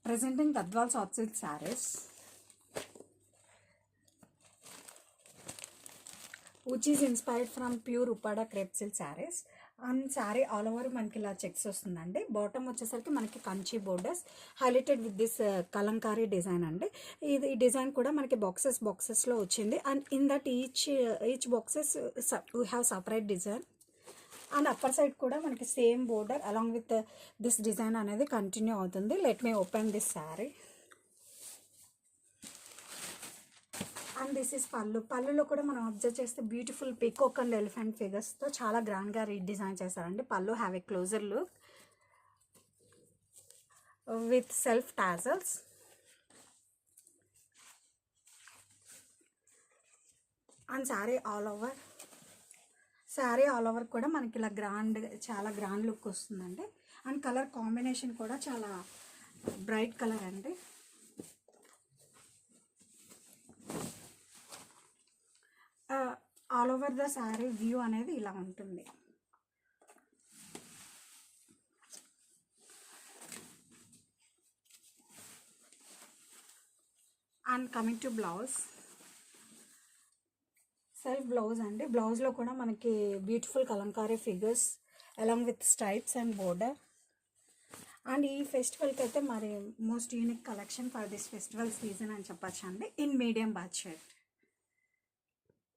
Presenting Gadwal soft silk sarees, which is inspired from pure Upada crepe silk sarees. And sari all over మనకి ఇలా checks వస్తుందండి. Bottom వచ్చేసరికి మనకి Kanchi borders highlighted with this Kalamkari design అండి. ఈ design కూడా మనకి బాక్సెస్లో వచ్చింది. And in that each boxes we have separate design. And upper side కూడా మనకి same border along with this design అనేది కంటిన్యూ అవుతుంది. Let me open this sari. And this is పళ్ళులో కూడా మనం అబ్జర్వ్ చేస్తే బ్యూటిఫుల్ పీకాక్ అండ్ ఎలిఫెంట్ ఫిగర్స్తో చాలా గ్రాండ్గా రీడిజైన్ చేశారండి. పళ్ళు have a closer look with self tassels. And sari all over కూడా మనకి ఇలా చాలా గ్రాండ్ లుక్ వస్తుందండి. అండ్ కలర్ కాంబినేషన్ కూడా చాలా బ్రైట్ కలర్ అండి. All over the sari view అనేది ఇలా ఉంటుంది. And coming to blouse, self blouse అండి. బ్లౌజ్లో కూడా మనకి beautiful Kalamkari figures along with stripes and border. And ఈ ఫెస్టివల్కి అయితే మరి most unique collection for this festival season అని చెప్పచ్చు అండి. In medium budget.